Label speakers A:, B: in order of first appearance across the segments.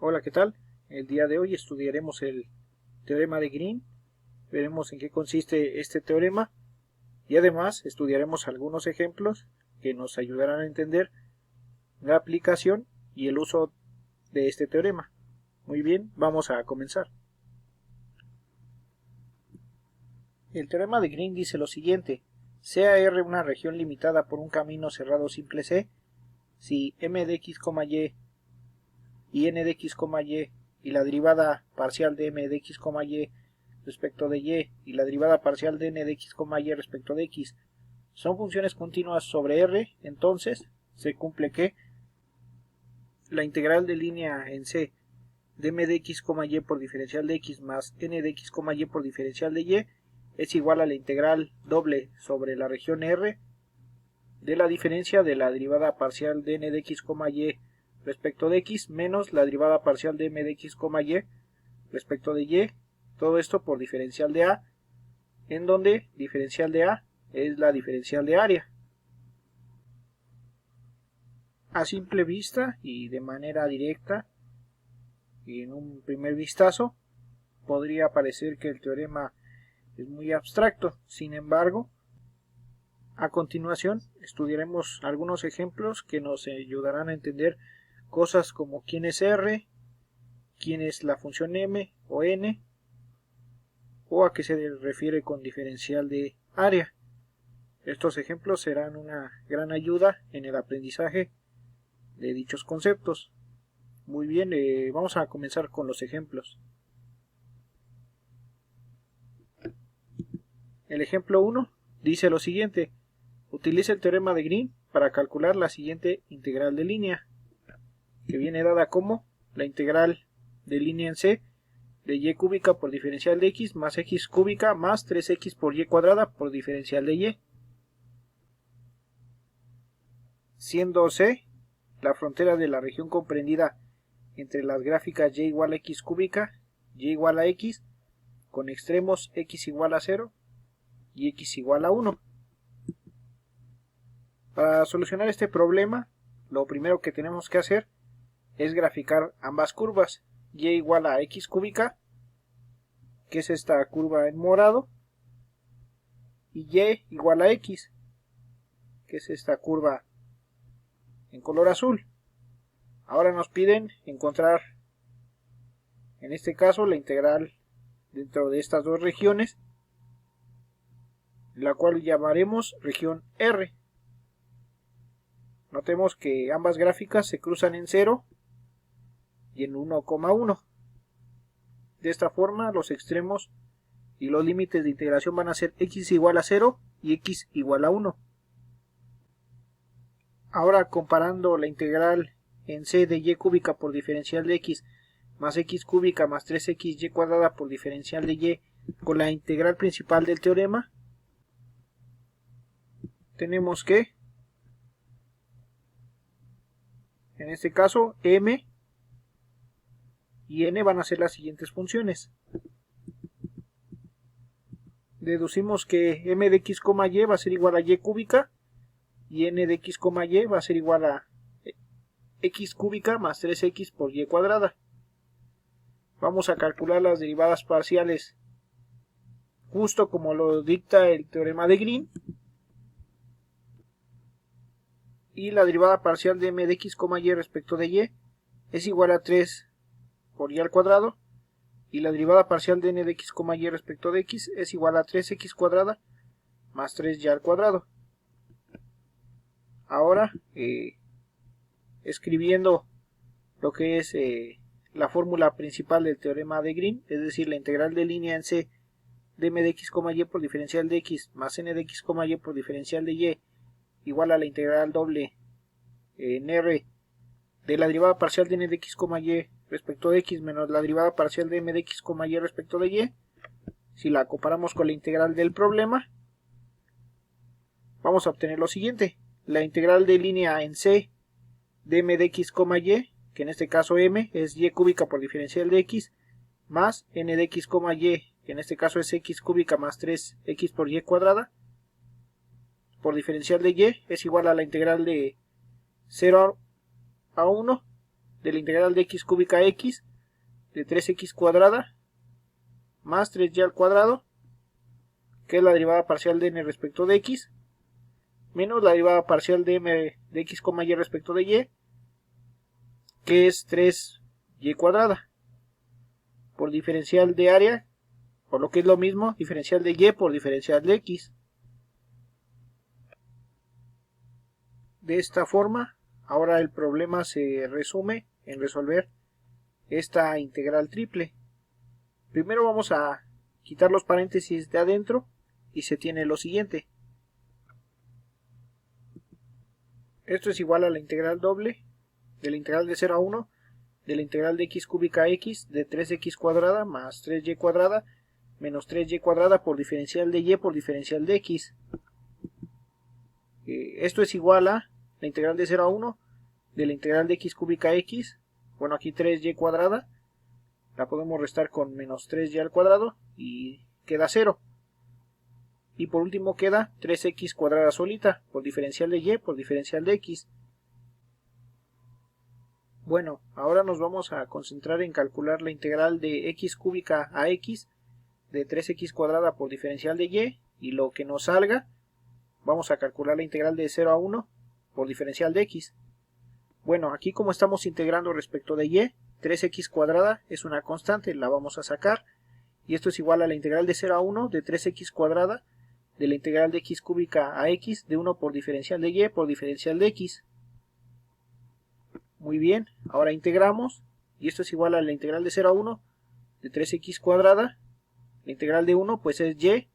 A: Hola, ¿qué tal? El día de hoy estudiaremos el teorema de Green, veremos en qué consiste este teorema y además estudiaremos algunos ejemplos que nos ayudarán a entender la aplicación y el uso de este teorema. Muy bien, vamos a comenzar. El teorema de Green dice lo siguiente: sea R una región limitada por un camino cerrado simple C, si m de x, y n de x, y la derivada parcial de m de x, y respecto de y la derivada parcial de n de x, y respecto de x son funciones continuas sobre R, entonces se cumple que la integral de línea en C de m de x, y por diferencial de x más n de x, y por diferencial de y es igual a la integral doble sobre la región R de la diferencia de la derivada parcial de n de x, y respecto de x menos la derivada parcial de m de x, y respecto de y, todo esto por diferencial de a, en donde diferencial de a es la diferencial de área. A simple vista y de manera directa, y en un primer vistazo, podría parecer que el teorema es muy abstracto. Sin embargo, a continuación estudiaremos algunos ejemplos que nos ayudarán a entender cosas como quién es R, quién es la función m o n, o a qué se refiere con diferencial de área. Estos ejemplos serán una gran ayuda en el aprendizaje de dichos conceptos. Muy bien, vamos a comenzar con los ejemplos. El ejemplo 1 dice lo siguiente: utiliza el teorema de Green para calcular la siguiente integral de línea, que viene dada como la integral de línea en C de y cúbica por diferencial de x más x cúbica más 3x por y cuadrada por diferencial de y, siendo C la frontera de la región comprendida entre las gráficas y igual a x cúbica, y igual a x, con extremos x igual a 0 y x igual a 1. Para solucionar este problema, lo primero que tenemos que hacer es graficar ambas curvas, y igual a x cúbica, que es esta curva en morado, y y igual a x, que es esta curva en color azul. Ahora nos piden encontrar, en este caso, la integral dentro de estas dos regiones, la cual llamaremos región R. Notemos que ambas gráficas se cruzan en 0 y en 1,1. De esta forma, los extremos y los límites de integración van a ser x igual a 0 y x igual a 1. Ahora, comparando la integral en C de y cúbica por diferencial de x más x cúbica más 3xy cuadrada por diferencial de y con la integral principal del teorema, tenemos que, en este caso, m y n van a ser las siguientes funciones. Deducimos que m de x, y va a ser igual a y cúbica y n de x, y va a ser igual a x cúbica más 3x por y cuadrada. Vamos a calcular las derivadas parciales justo como lo dicta el teorema de Green. Y la derivada parcial de m de x, y respecto de y es igual a 3 por y al cuadrado, y la derivada parcial de n de x, y respecto de x es igual a 3x cuadrada más 3y al cuadrado. Ahora, escribiendo lo que es la fórmula principal del teorema de Green, es decir, la integral de línea en C de m de x, y por diferencial de x más n de x, y por diferencial de y igual a la integral doble en R de la derivada parcial de n de x, y respecto de x menos la derivada parcial de m de x, y respecto de y. Si la comparamos con la integral del problema, vamos a obtener lo siguiente: la integral de línea en C de m de x, y, que en este caso m es y cúbica por diferencial de x, más n de x, y, que en este caso es x cúbica más 3x por y cuadrada, por diferencial de y es igual a la integral de 0 a 1 de la integral de x cúbica a x de 3x cuadrada más 3y al cuadrado, que es la derivada parcial de n respecto de x, menos la derivada parcial de m de x, y respecto de y, que es 3y cuadrada, por diferencial de área, por lo que es lo mismo, diferencial de y por diferencial de x. De esta forma, ahora el problema se resume en resolver esta integral triple. Primero vamos a quitar los paréntesis de adentro y se tiene lo siguiente. Esto es igual a la integral doble de la integral de 0 a 1 de la integral de x cúbica a x de 3x cuadrada más 3y cuadrada menos 3y cuadrada por diferencial de y por diferencial de x. Esto es igual a la integral de 0 a 1 de la integral de x cúbica a x, bueno, aquí 3y cuadrada, la podemos restar con menos 3y al cuadrado y queda 0. Y por último queda 3x cuadrada solita por diferencial de y por diferencial de x. Bueno, ahora nos vamos a concentrar en calcular la integral de x cúbica a x de 3x cuadrada por diferencial de y lo que nos salga, vamos a calcular la integral de 0 a 1 por diferencial de x. Bueno, aquí como estamos integrando respecto de y, 3x cuadrada es una constante, la vamos a sacar, y esto es igual a la integral de 0 a 1 de 3x cuadrada de la integral de x cúbica a x de 1 por diferencial de y por diferencial de x. Muy bien, ahora integramos, y esto es igual a la integral de 0 a 1 de 3x cuadrada, la integral de 1 pues es y,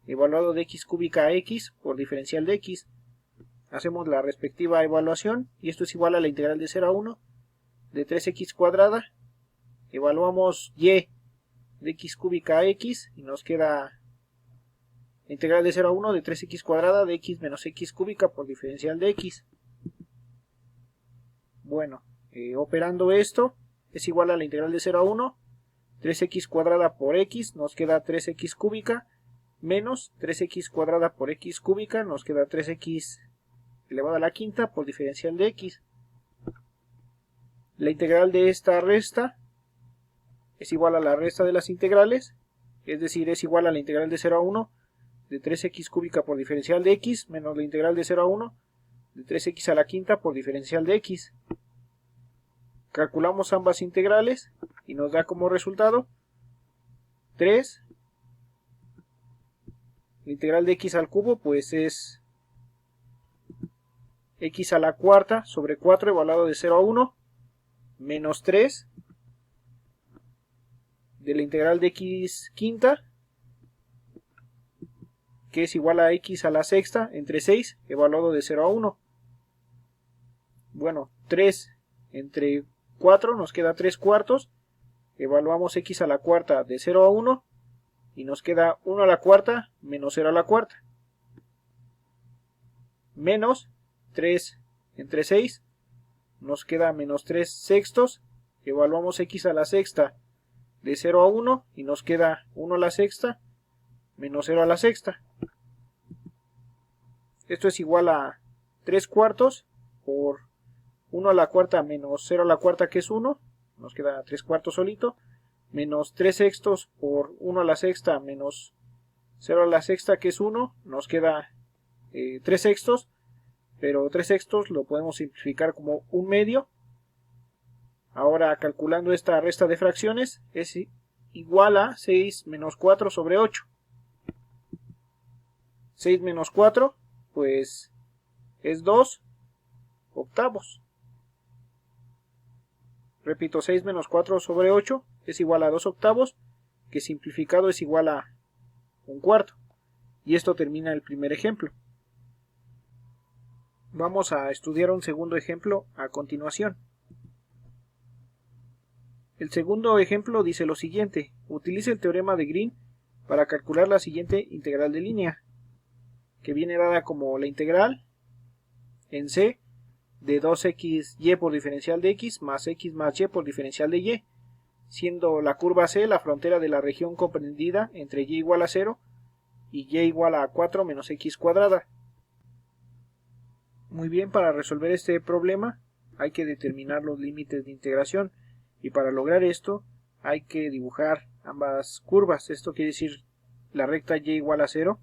A: evaluado de x cúbica a x por diferencial de x. Hacemos la respectiva evaluación, y esto es igual a la integral de 0 a 1 de 3x cuadrada, evaluamos y de x cúbica a x, y nos queda la integral de 0 a 1 de 3x cuadrada de x menos x cúbica por diferencial de x. Bueno, operando esto, es igual a la integral de 0 a 1, 3x cuadrada por x, nos queda 3x cúbica, menos 3x cuadrada por x cúbica, nos queda 3x elevado a la quinta por diferencial de x. La integral de esta resta es igual a la resta de las integrales, es decir, es igual a la integral de 0 a 1 de 3x cúbica por diferencial de x, menos la integral de 0 a 1 de 3x a la quinta por diferencial de x. Calculamos ambas integrales y nos da como resultado 3. La integral de x al cubo pues es x a la cuarta sobre 4 evaluado de 0 a 1 menos 3 de la integral de x quinta, que es igual a x a la sexta entre 6 evaluado de 0 a 1. Bueno, 3 entre 4 nos queda 3 cuartos, evaluamos x a la cuarta de 0 a 1 y nos queda 1 a la cuarta menos 0 a la cuarta, menos 3 entre 6 nos queda menos 3 sextos, evaluamos x a la sexta de 0 a 1 y nos queda 1 a la sexta menos 0 a la sexta. Esto es igual a 3 cuartos por 1 a la cuarta menos 0 a la cuarta, que es 1, nos queda 3 cuartos solito, menos 3 sextos por 1 a la sexta menos 0 a la sexta, que es 1, nos queda 3 sextos, pero 3 sextos lo podemos simplificar como 1 medio. Ahora, calculando esta resta de fracciones, es igual a 6 menos 4 sobre 8. 6 menos 4 pues es 2 octavos. Repito, 6 menos 4 sobre 8 es igual a 2 octavos, que simplificado es igual a 1/4. Y esto termina el primer ejemplo. Vamos a estudiar un segundo ejemplo a continuación. El segundo ejemplo dice lo siguiente: utilice el teorema de Green para calcular la siguiente integral de línea, que viene dada como la integral en C de 2xy por diferencial de x más y por diferencial de y, siendo la curva C la frontera de la región comprendida entre y igual a 0 y y igual a 4 menos x cuadrada. Muy bien, para resolver este problema hay que determinar los límites de integración, y para lograr esto hay que dibujar ambas curvas. Esto quiere decir la recta y igual a 0,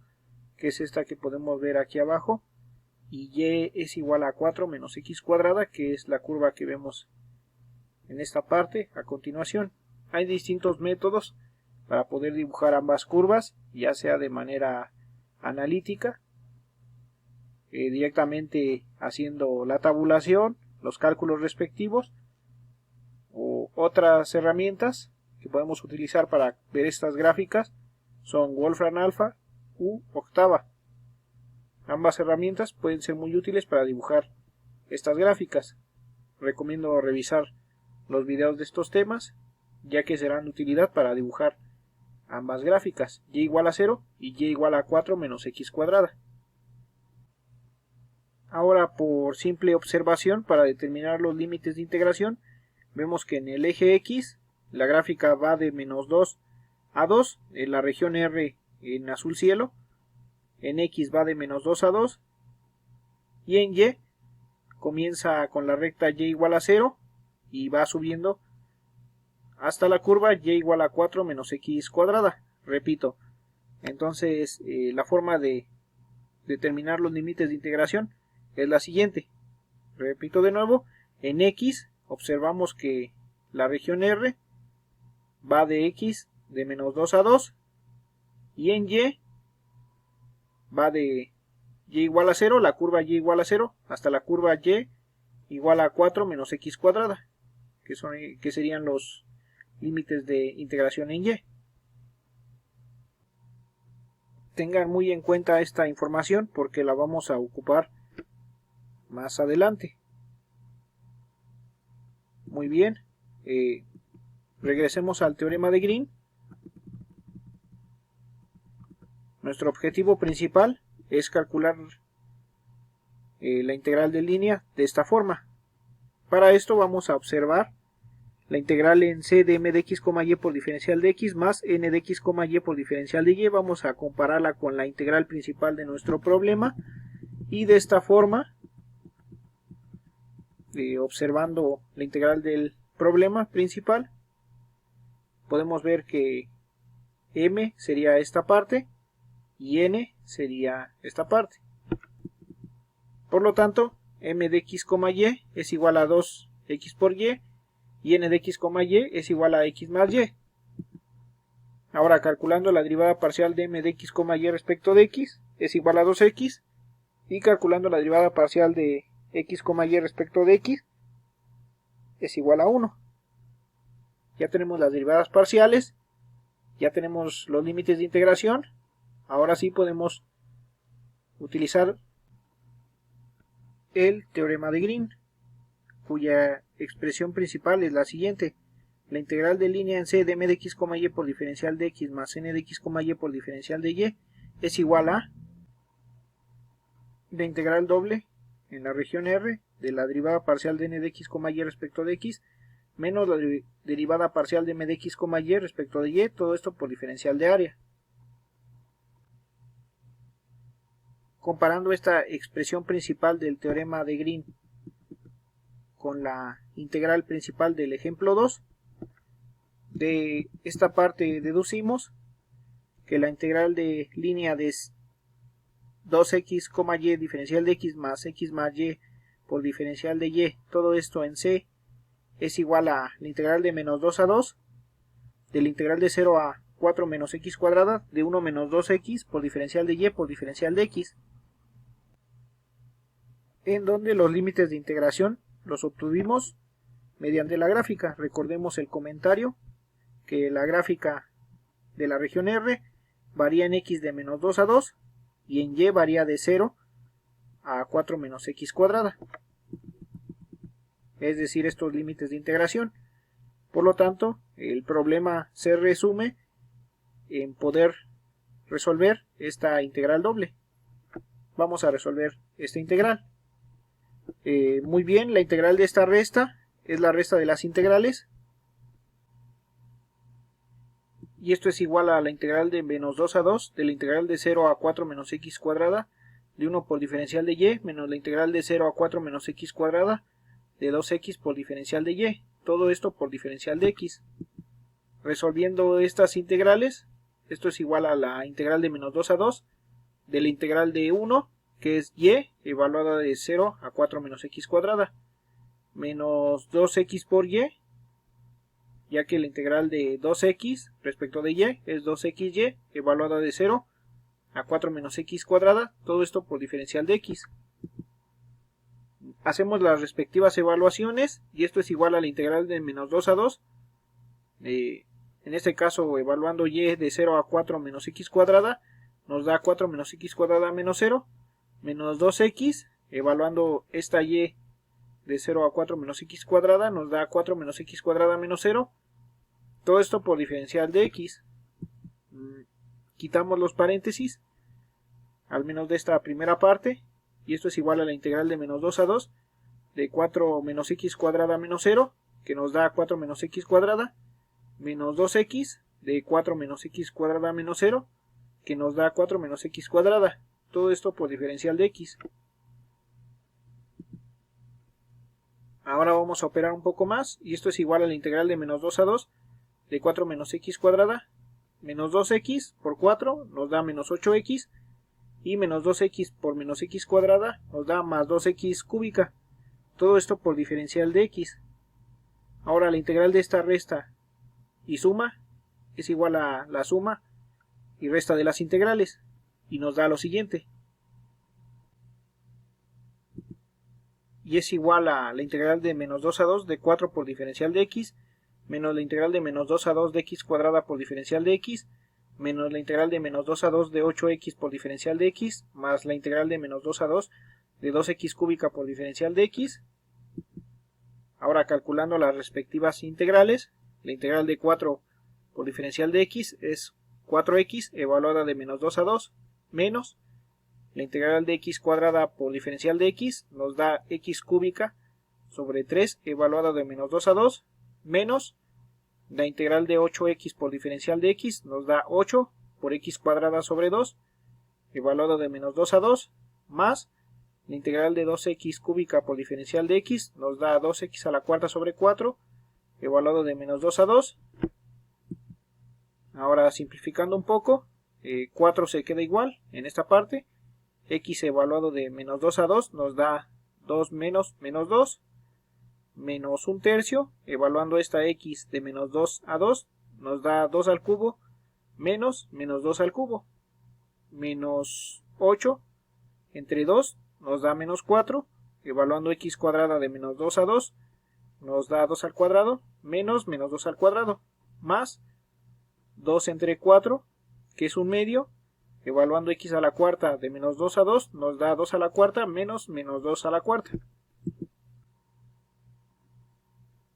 A: que es esta que podemos ver aquí abajo, y y es igual a 4 menos x cuadrada, que es la curva que vemos en esta parte a continuación. Hay distintos métodos para poder dibujar ambas curvas, ya sea de manera analítica, directamente haciendo la tabulación, los cálculos respectivos, o otras herramientas que podemos utilizar para ver estas gráficas son Wolfram Alpha u Octava. Ambas herramientas pueden ser muy útiles para dibujar estas gráficas. Recomiendo revisar los videos de estos temas, ya que serán de utilidad para dibujar ambas gráficas, y igual a 0 y y igual a 4 menos x cuadrada. Ahora, por simple observación, para determinar los límites de integración, vemos que en el eje X la gráfica va de menos 2 a 2, en la región R en azul cielo, en X va de menos 2 a 2, y en Y comienza con la recta y igual a 0 y va subiendo hasta la curva y igual a 4 menos x cuadrada. Repito, entonces la forma de determinar los límites de integración es la siguiente. Repito de nuevo, en X observamos que la región R va de X de menos 2 a 2, y en Y va de y igual a 0, la curva y igual a 0, hasta la curva y igual a 4 menos x cuadrada, que serían los límites de integración en Y. Tengan muy en cuenta esta información porque la vamos a ocupar más adelante. Muy bien, regresemos al teorema de Green. Nuestro objetivo principal es calcular la integral de línea de esta forma. Para esto vamos a observar la integral en c de m de x, y por diferencial de x más n de x, y por diferencial de y. Vamos a compararla con la integral principal de nuestro problema, y de esta forma, observando la integral del problema principal, podemos ver que m sería esta parte y n sería esta parte. Por lo tanto, m de x, y es igual a 2x por y, y n de x, y es igual a x más y. Ahora, calculando la derivada parcial de m de x, y respecto de x es igual a 2x, y calculando la derivada parcial de x, y respecto de x es igual a 1. Ya tenemos las derivadas parciales, ya tenemos los límites de integración. Ahora sí podemos utilizar el teorema de Green, cuya expresión principal es la siguiente. La integral de línea en c de m de x, y por diferencial de x más n de x, y por diferencial de y es igual a la integral doble en la región R de la derivada parcial de n de x, y respecto de x menos la derivada parcial de m de x, y respecto de y, todo esto por diferencial de área. Comparando esta expresión principal del teorema de Green con la integral principal del ejemplo 2, de esta parte deducimos que la integral de línea de 2x, y diferencial de x más y por diferencial de y, todo esto en c, es igual a la integral de menos 2 a 2, de la integral de 0 a 4 menos x cuadrada, de 1 menos 2x por diferencial de y por diferencial de x, en donde los límites de integración los obtuvimos mediante la gráfica. Recordemos el comentario, que la gráfica de la región R varía en x de menos 2 a 2 y en y varía de 0 a 4 menos x cuadrada, es decir, estos límites de integración. Por lo tanto, el problema se resume en poder resolver esta integral doble. Vamos a resolver esta integral. Muy bien, la integral de esta resta es la resta de las integrales, y esto es igual a la integral de menos 2 a 2 de la integral de 0 a 4 menos x cuadrada de 1 por diferencial de y menos la integral de 0 a 4 menos x cuadrada de 2x por diferencial de y. Todo esto por diferencial de x. Resolviendo estas integrales, esto es igual a la integral de menos 2 a 2 de la integral de 1, que es y, evaluada de 0 a 4 menos x cuadrada, menos 2x por y, ya que la integral de 2x respecto de y es 2xy, evaluada de 0 a 4 menos x cuadrada, todo esto por diferencial de x. Hacemos las respectivas evaluaciones y esto es igual a la integral de menos 2 a 2, en este caso evaluando y de 0 a 4 menos x cuadrada, nos da 4 menos x cuadrada menos 0, menos 2x, evaluando esta y de 0 a 4 menos x cuadrada, nos da 4 menos x cuadrada menos 0, todo esto por diferencial de x. Quitamos los paréntesis, al menos de esta primera parte, y esto es igual a la integral de menos 2 a 2 de 4 menos x cuadrada menos 0, que nos da 4 menos x cuadrada, menos 2x de 4 menos x cuadrada menos 0, que nos da 4 menos x cuadrada. Todo esto por diferencial de x. Ahora vamos a operar un poco más, y esto es igual a la integral de menos 2 a 2 de 4 menos x cuadrada, menos 2x por 4 nos da menos 8x, y menos 2x por menos x cuadrada nos da más 2x cúbica. Todo esto por diferencial de x. Ahora la integral de esta resta y suma es igual a la suma y resta de las integrales, y nos da lo siguiente. Y es igual a la integral de menos 2 a 2 de 4 por diferencial de x, menos la integral de menos 2 a 2 de x cuadrada por diferencial de x, menos la integral de menos 2 a 2 de 8x por diferencial de x, más la integral de menos 2 a 2 de 2x cúbica por diferencial de x. Ahora calculando las respectivas integrales, la integral de 4 por diferencial de x es 4x evaluada de menos 2 a 2, menos la integral de x cuadrada por diferencial de x nos da x cúbica sobre 3 evaluada de menos 2 a 2, menos la integral de 8x por diferencial de x nos da 8 por x cuadrada sobre 2 evaluado de menos 2 a 2, más la integral de 2x cúbica por diferencial de x nos da 2x a la cuarta sobre 4 evaluado de menos 2 a 2. Ahora simplificando un poco, 4 se queda igual en esta parte, x evaluado de menos 2 a 2 nos da 2 menos menos 2, menos 1 tercio, evaluando esta x de menos 2 a 2 nos da 2 al cubo, menos menos 2 al cubo, menos 8 entre 2 nos da menos 4, evaluando x cuadrada de menos 2 a 2 nos da 2 al cuadrado, menos menos 2 al cuadrado, más 2 entre 4, que es un medio, evaluando x a la cuarta de menos 2 a 2 nos da 2 a la cuarta menos menos 2 a la cuarta.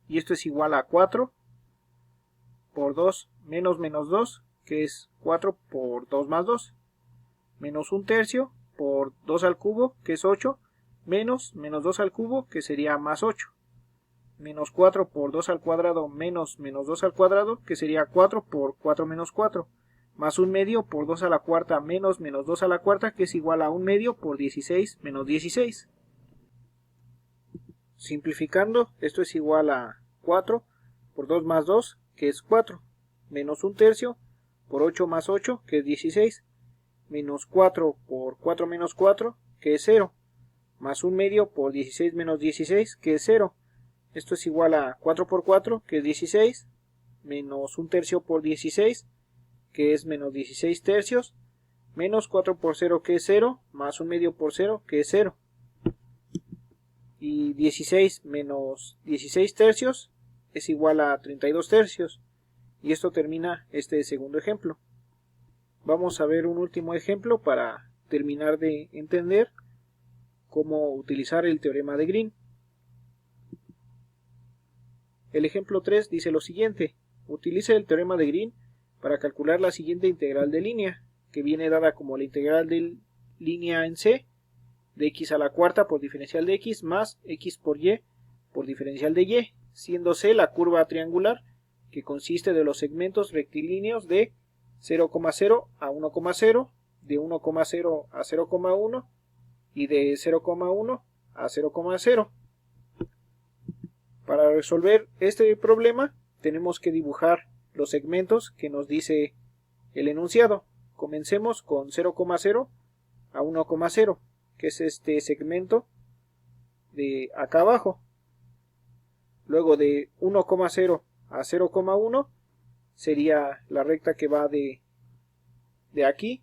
A: Y esto es igual a 4 por 2 menos menos 2, que es 4 por 2 más 2, menos 1 tercio por 2 al cubo, que es 8, menos menos 2 al cubo, que sería más 8, menos 4 por 2 al cuadrado menos menos 2 al cuadrado, que sería 4 por 4 menos 4, más 1 medio por 2 a la cuarta menos menos 2 a la cuarta, que es igual a 1 medio por 16 menos 16. Simplificando, esto es igual a 4 por 2 más 2, que es 4, menos 1 tercio por 8 más 8, que es 16, menos 4 por 4 menos 4, que es 0, más 1 medio por 16 menos 16, que es 0. Esto es igual a 4 por 4, que es 16, menos 1 tercio por 16, que es menos 16 tercios, menos 4 por 0, que es 0, más 1 medio por 0, que es 0. Y 16 menos 16 tercios es igual a 32 tercios. Y esto termina este segundo ejemplo. Vamos a ver un último ejemplo para terminar de entender cómo utilizar el teorema de Green. El ejemplo 3 dice lo siguiente: utilice el teorema de Green para calcular la siguiente integral de línea, que viene dada como la integral de línea en C de x a la cuarta por diferencial de x más x por y por diferencial de y, siendo C la curva triangular que consiste de los segmentos rectilíneos de 0,0 a 1,0, de 1,0 a 0,1 y de 0,1 a 0,0. Para resolver este problema tenemos que dibujar los segmentos que nos dice el enunciado. Comencemos con 0,0 a 1,0, que es este segmento de acá abajo. Luego de 1,0 a 0,1 sería la recta que va de aquí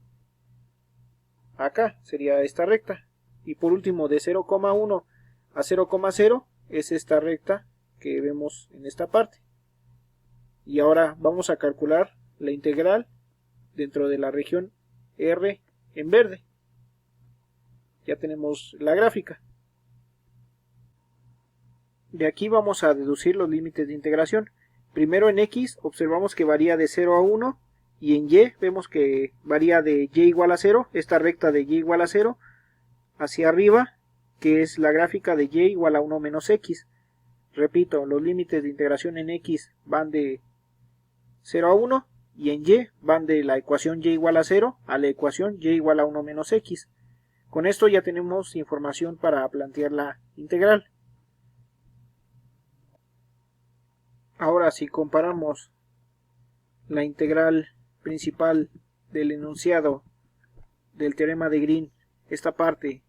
A: a acá, sería esta recta. Y por último de 0,1 a 0,0 es esta recta que vemos en esta parte. Y ahora vamos a calcular la integral dentro de la región R en verde. Ya tenemos la gráfica. De aquí vamos a deducir los límites de integración. Primero en X observamos que varía de 0 a 1 y en Y vemos que varía de Y igual a 0, esta recta de Y igual a 0, hacia arriba, que es la gráfica de Y igual a 1 menos X. Repito, los límites de integración en X van de 0 a 1 y en Y van de la ecuación Y igual a 0 a la ecuación Y igual a 1 menos X. Con esto ya tenemos información para plantear la integral. Ahora si comparamos la integral principal del enunciado del teorema de Green, esta parte,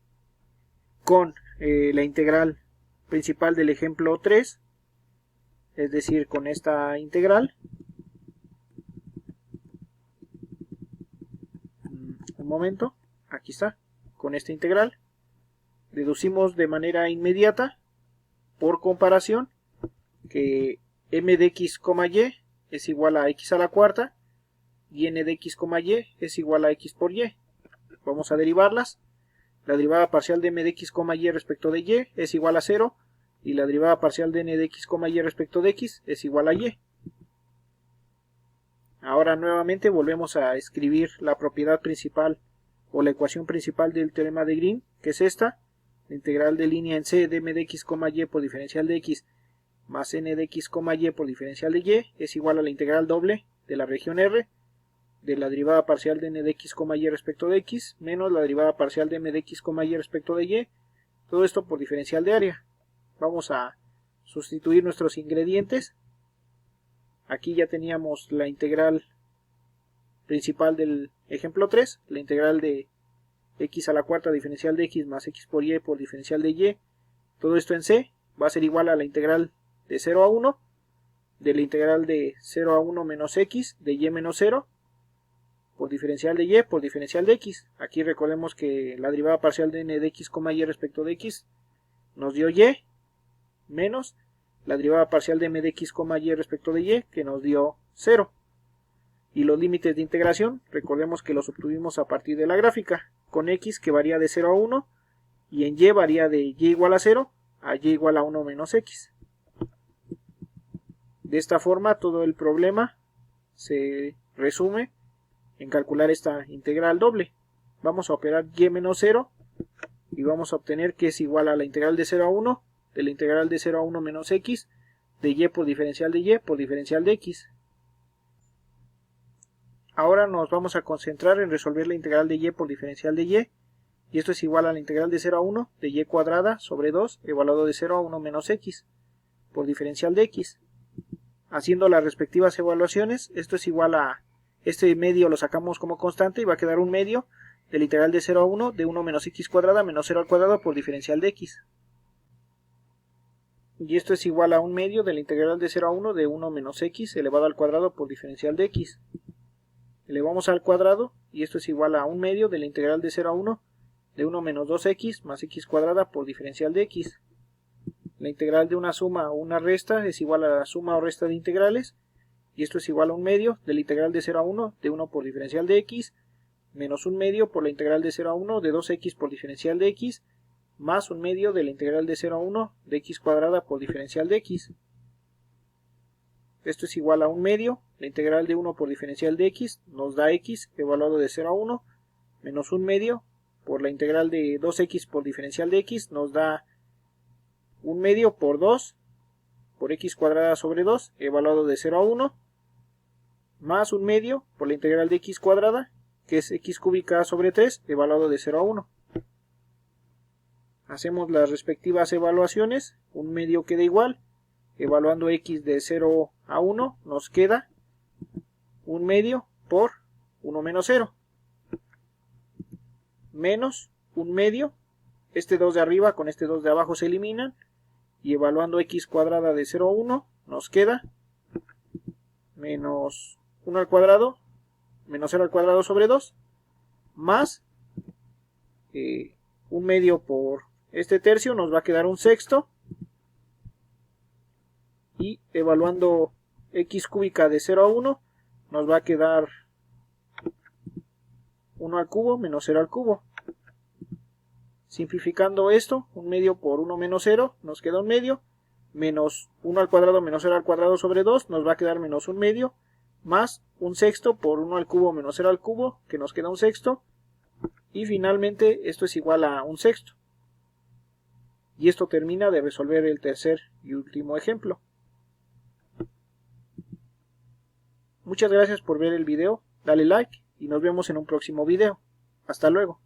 A: con la integral principal del ejemplo 3, es decir, con esta integral, un momento, aquí está, con esta integral, deducimos de manera inmediata, por comparación, que m de x, y es igual a x a la cuarta y n de x, y es igual a x por y. Vamos a derivarlas. La derivada parcial de m de x, y respecto de y es igual a 0 y la derivada parcial de n de x, y respecto de x es igual a y. Ahora nuevamente volvemos a escribir la propiedad principal o la ecuación principal del teorema de Green, que es esta, la integral de línea en C de m de x, y por diferencial de x más n de x, y por diferencial de y es igual a la integral doble de la región R de la derivada parcial de n de x, y respecto de x menos la derivada parcial de m de x, y respecto de y, todo esto por diferencial de área. Vamos a sustituir nuestros ingredientes. Aquí ya teníamos la integral principal del ejemplo 3, la integral de x a la cuarta diferencial de x más x por diferencial de y, todo esto en C va a ser igual a la integral de 0 a 1, de la integral de 0 a 1 menos x de y menos 0, por diferencial de y por diferencial de x. Aquí recordemos que la derivada parcial de n de x, y respecto de x nos dio y, menos la derivada parcial de m de x, y respecto de y, que nos dio 0. Y los límites de integración, recordemos que los obtuvimos a partir de la gráfica, con x que varía de 0 a 1, y en y varía de y igual a 0 a y igual a 1 menos x. De esta forma todo el problema se resume en calcular esta integral doble. Vamos a operar y menos 0 y vamos a obtener que es igual a la integral de 0 a 1 de la integral de 0 a 1 menos x de y por diferencial de x. Ahora nos vamos a concentrar en resolver la integral de y por diferencial de y esto es igual a la integral de 0 a 1 de y cuadrada sobre 2 evaluado de 0 a 1 menos x por diferencial de x. Haciendo las respectivas evaluaciones, esto es igual a este medio lo sacamos como constante y va a quedar un medio de la integral de 0 a 1 de 1 menos x cuadrada menos 0 al cuadrado por diferencial de x. Y esto es igual a un medio de la integral de 0 a 1 de 1 menos x elevado al cuadrado por diferencial de x. Elevamos al cuadrado y esto es igual a un medio de la integral de 0 a 1 de 1 menos 2x más x cuadrada por diferencial de x. La integral de una suma o una resta es igual a la suma o resta de integrales y esto es igual a un medio de la integral de 0 a 1 de 1 por diferencial de x menos un medio por la integral de 0 a 1 de 2x por diferencial de x más un medio de la integral de 0 a 1 de x cuadrada por diferencial de x. Esto es igual a un medio, la integral de 1 por diferencial de x nos da x evaluado de 0 a 1 menos un medio por la integral de 2x por diferencial de x nos da un medio por 2 por x cuadrada sobre 2 evaluado de 0 a 1 más un medio por la integral de x cuadrada que es x cúbica sobre 3 evaluado de 0 a 1. Hacemos las respectivas evaluaciones, un medio queda igual, evaluando x de 0 a 1, nos queda 1 medio por 1 menos 0. Menos 1 medio. Este 2 de arriba con este 2 de abajo se eliminan. Y evaluando x cuadrada de 0 a 1, nos queda menos 1 al cuadrado, menos 0 al cuadrado sobre 2, más 1 medio por este tercio, nos va a quedar 1 sexto. Y evaluando x cúbica de 0 a 1, nos va a quedar 1 al cubo menos 0 al cubo. Simplificando esto, 1 medio por 1 menos 0, nos queda 1 medio, menos 1 al cuadrado menos 0 al cuadrado sobre 2, nos va a quedar menos 1 medio, más 1 sexto por 1 al cubo menos 0 al cubo, que nos queda 1 sexto, y finalmente esto es igual a 1 sexto. Y esto termina de resolver el tercer y último ejemplo. Muchas gracias por ver el video, dale like y nos vemos en un próximo video. Hasta luego.